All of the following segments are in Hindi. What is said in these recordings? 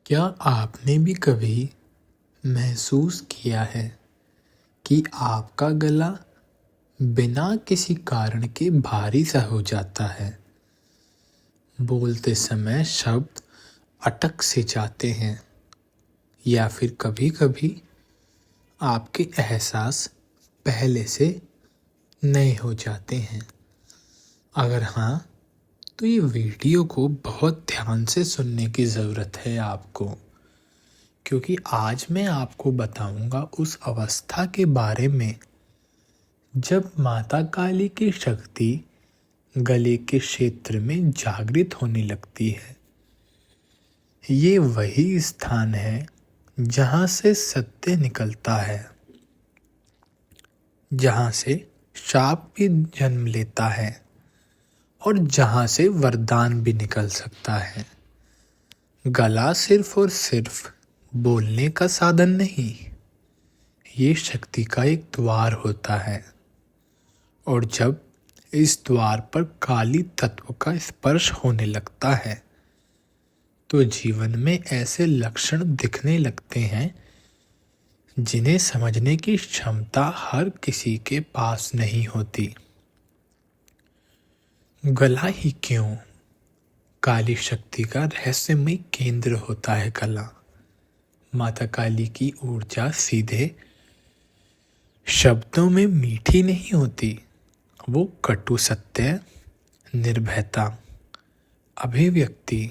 क्या आपने भी कभी महसूस किया है कि आपका गला बिना किसी कारण के भारी सा हो जाता है? बोलते समय शब्द अटक से जाते हैं या फिर कभी-कभी आपके एहसास पहले से नए हो जाते हैं। अगर हाँ, तो ये वीडियो को बहुत ध्यान से सुनने की ज़रूरत है आपको, क्योंकि आज मैं आपको बताऊंगा उस अवस्था के बारे में जब माता काली की शक्ति गले के क्षेत्र में जागृत होने लगती है। ये वही स्थान है जहाँ से सत्य निकलता है, जहाँ से शाप भी जन्म लेता है और जहाँ से वरदान भी निकल सकता है। गला सिर्फ और सिर्फ बोलने का साधन नहीं, ये शक्ति का एक द्वार होता है और जब इस द्वार पर काली तत्व का स्पर्श होने लगता है तो जीवन में ऐसे लक्षण दिखने लगते हैं जिन्हें समझने की क्षमता हर किसी के पास नहीं होती। गला ही क्यों? काली शक्ति का रहस्यमय केंद्र होता है गला। माता काली की ऊर्जा सीधे शब्दों में मीठी नहीं होती, वो कटु सत्य, निर्भयता, अभिव्यक्ति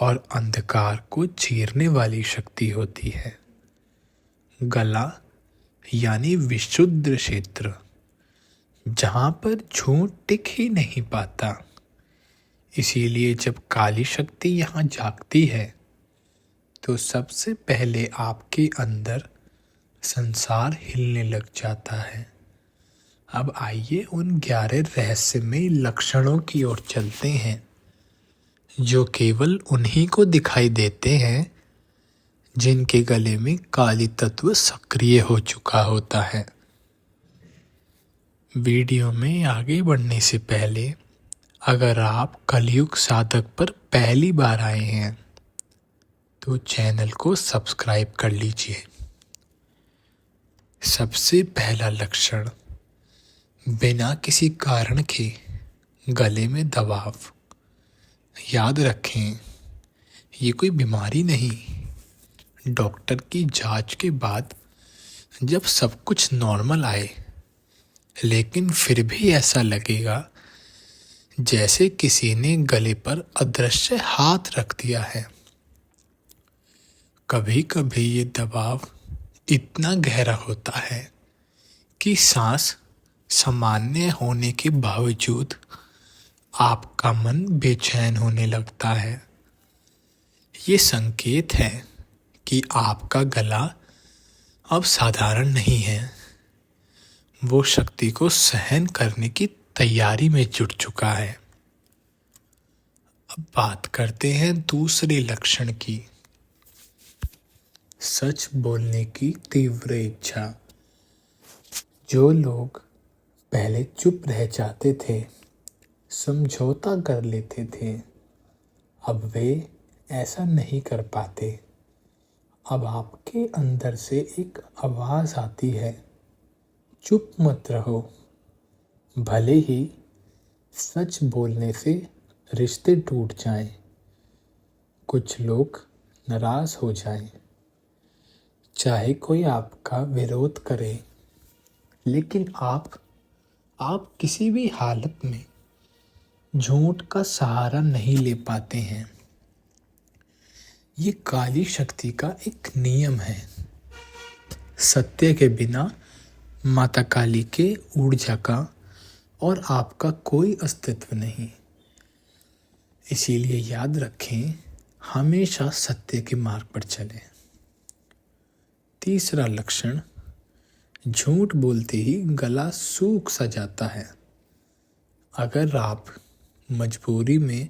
और अंधकार को चीरने वाली शक्ति होती है। गला यानी विशुद्ध क्षेत्र, जहाँ पर झूठ टिक ही नहीं पाता। इसीलिए जब काली शक्ति यहाँ जागती है तो सबसे पहले आपके अंदर संसार हिलने लग जाता है। अब आइए उन 11 रहस्यमय लक्षणों की ओर चलते हैं जो केवल उन्हीं को दिखाई देते हैं जिनके गले में काली तत्व सक्रिय हो चुका होता है। वीडियो में आगे बढ़ने से पहले अगर आप कलयुग साधक पर पहली बार आए हैं तो चैनल को सब्सक्राइब कर लीजिए। सबसे पहला लक्षण, बिना किसी कारण के गले में दबाव। याद रखें, ये कोई बीमारी नहीं। डॉक्टर की जांच के बाद जब सब कुछ नॉर्मल आए लेकिन फिर भी ऐसा लगेगा जैसे किसी ने गले पर अदृश्य हाथ रख दिया है। कभी कभी ये दबाव इतना गहरा होता है कि सांस सामान्य होने के बावजूद आपका मन बेचैन होने लगता है। ये संकेत है कि आपका गला अब साधारण नहीं है, वो शक्ति को सहन करने की तैयारी में जुट चुका है। अब बात करते हैं दूसरे लक्षण की, सच बोलने की तीव्र इच्छा। जो लोग पहले चुप रह जाते थे, समझौता कर लेते थे, अब वे ऐसा नहीं कर पाते। अब आपके अंदर से एक आवाज़ आती है, चुप मत रहो। भले ही सच बोलने से रिश्ते टूट जाएं, कुछ लोग नाराज हो जाएं, चाहे कोई आपका विरोध करे, लेकिन आप किसी भी हालत में झूठ का सहारा नहीं ले पाते हैं। ये काली शक्ति का एक नियम है। सत्य के बिना माता काली के ऊर्जा का और आपका कोई अस्तित्व नहीं। इसीलिए याद रखें, हमेशा सत्य के मार्ग पर चलें। तीसरा लक्षण, झूठ बोलते ही गला सूख सा जाता है। अगर आप मजबूरी में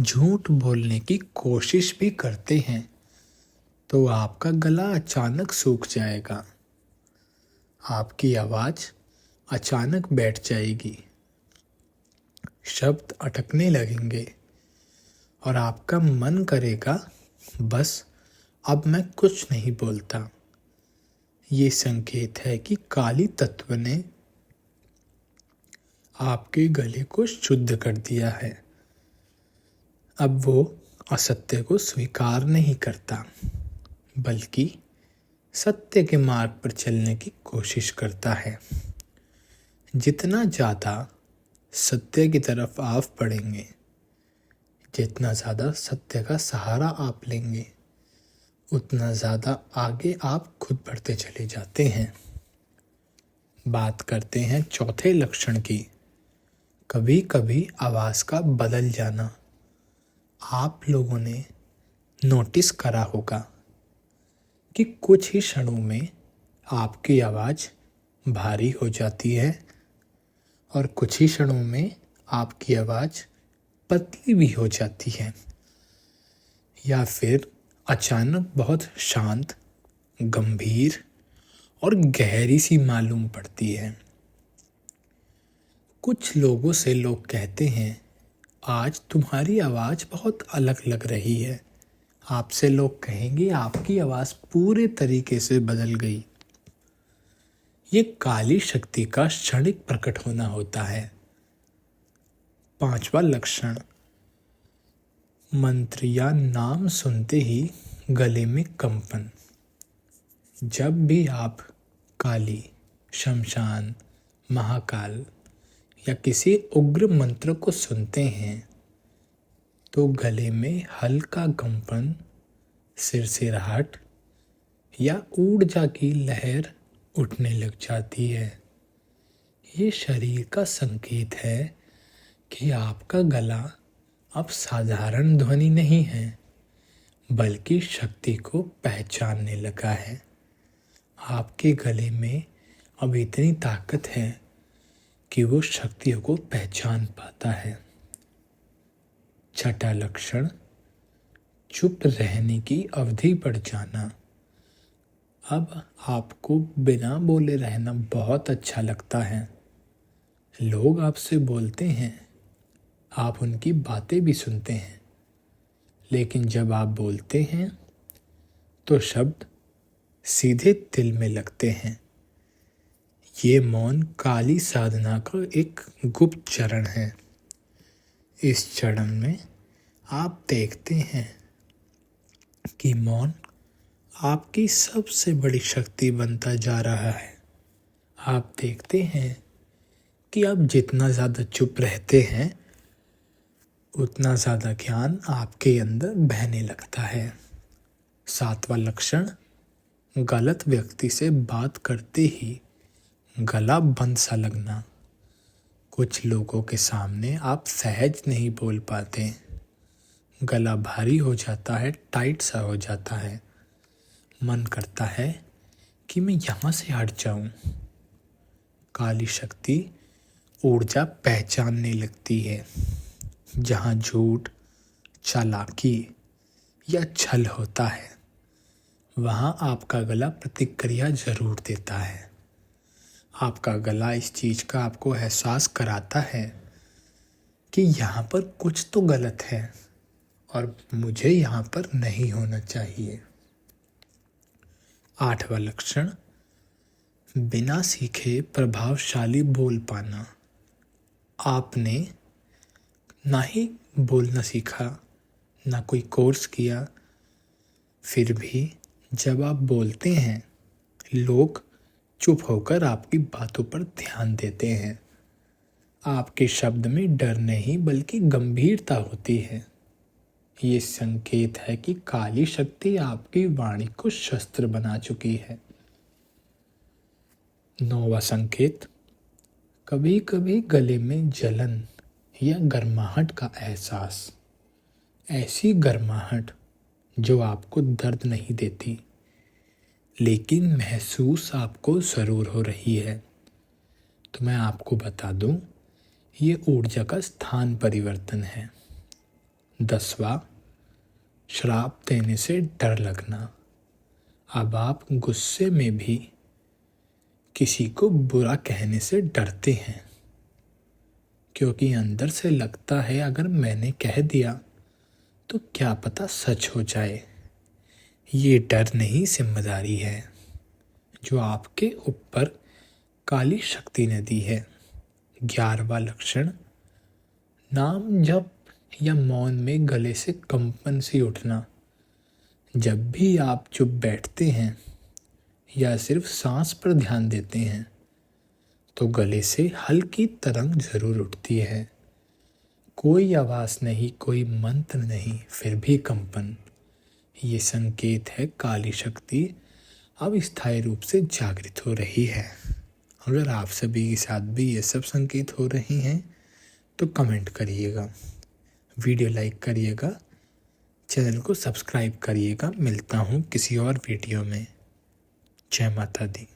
झूठ बोलने की कोशिश भी करते हैं तो आपका गला अचानक सूख जाएगा। आपकी आवाज़ अचानक बैठ जाएगी, शब्द अटकने लगेंगे और आपका मन करेगा बस अब मैं कुछ नहीं बोलता। ये संकेत है कि काली तत्व ने आपके गले को शुद्ध कर दिया है। अब वो असत्य को स्वीकार नहीं करता, बल्कि सत्य के मार्ग पर चलने की कोशिश करता है। जितना ज़्यादा सत्य की तरफ आप बढ़ेंगे, जितना ज़्यादा सत्य का सहारा आप लेंगे, उतना ज़्यादा आगे आप खुद बढ़ते चले जाते हैं। बात करते हैं चौथे लक्षण की, कभी कभी आवाज़ का बदल जाना। आप लोगों ने नोटिस करा होगा कि कुछ ही क्षणों में आपकी आवाज़ भारी हो जाती है और कुछ ही क्षणों में आपकी आवाज़ पतली भी हो जाती है, या फिर अचानक बहुत शांत, गंभीर और गहरी सी मालूम पड़ती है। कुछ लोगों से लोग कहते हैं, आज तुम्हारी आवाज़ बहुत अलग लग रही है। आपसे लोग कहेंगे, आपकी आवाज़ पूरे तरीके से बदल गई। ये काली शक्ति का क्षणिक प्रकट होना होता है। पांचवा लक्षण, मंत्र या नाम सुनते ही गले में कंपन। जब भी आप काली, शमशान, महाकाल या किसी उग्र मंत्र को सुनते हैं तो गले में हल्का कंपन, सिरसिराहट या ऊर्जा की लहर उठने लग जाती है। ये शरीर का संकेत है कि आपका गला अब साधारण ध्वनि नहीं है, बल्कि शक्ति को पहचानने लगा है। आपके गले में अब इतनी ताकत है कि वो शक्तियों को पहचान पाता है। छठा लक्षण, चुप रहने की अवधि बढ़ जाना। अब आपको बिना बोले रहना बहुत अच्छा लगता है। लोग आपसे बोलते हैं, आप उनकी बातें भी सुनते हैं, लेकिन जब आप बोलते हैं तो शब्द सीधे दिल में लगते हैं। ये मौन काली साधना का एक गुप्त चरण है। इस चरण में आप देखते हैं कि मौन आपकी सबसे बड़ी शक्ति बनता जा रहा है। आप देखते हैं कि आप जितना ज़्यादा चुप रहते हैं, उतना ज़्यादा ज्ञान आपके अंदर बहने लगता है। सातवां लक्षण, गलत व्यक्ति से बात करते ही गला बंद सा लगना। कुछ लोगों के सामने आप सहज नहीं बोल पाते, गला भारी हो जाता है, टाइट सा हो जाता है। मन करता है कि मैं यहाँ से हट जाऊं। काली शक्ति ऊर्जा पहचानने लगती है। जहाँ झूठ, चालाकी या छल होता है, वहाँ आपका गला प्रतिक्रिया जरूर देता है। आपका गला इस चीज़ का आपको एहसास कराता है कि यहाँ पर कुछ तो गलत है और मुझे यहाँ पर नहीं होना चाहिए। आठवां लक्षण, बिना सीखे प्रभावशाली बोल पाना। आपने ना ही बोलना सीखा, ना कोई कोर्स किया, फिर भी जब आप बोलते हैं, लोग चुप होकर आपकी बातों पर ध्यान देते हैं। आपके शब्द में डर नहीं बल्कि गंभीरता होती है। ये संकेत है कि काली शक्ति आपकी वाणी को शस्त्र बना चुकी है। नौवां संकेत, कभी कभी गले में जलन या गर्माहट का एहसास। ऐसी गर्माहट जो आपको दर्द नहीं देती, लेकिन महसूस आपको ज़रूर हो रही है। तो मैं आपको बता दूं, ये ऊर्जा का स्थान परिवर्तन है। 10वां, श्राप देने से डर लगना। अब आप गुस्से में भी किसी को बुरा कहने से डरते हैं, क्योंकि अंदर से लगता है अगर मैंने कह दिया तो क्या पता सच हो जाए। ये डर नहीं जिम्मेदारी है जो आपके ऊपर काली शक्ति ने दी है। 11वां लक्षण, नाम जप या मौन में गले से कंपन सी उठना। जब भी आप चुप बैठते हैं या सिर्फ सांस पर ध्यान देते हैं तो गले से हल्की तरंग जरूर उठती है। कोई आवाज नहीं, कोई मंत्र नहीं, फिर भी कंपन। ये संकेत है काली शक्ति अब स्थायी रूप से जागृत हो रही है। अगर आप सभी के साथ भी ये सब संकेत हो रहे हैं तो कमेंट करिएगा, वीडियो लाइक करिएगा, चैनल को सब्सक्राइब करिएगा। मिलता हूँ किसी और वीडियो में। जय माता दी।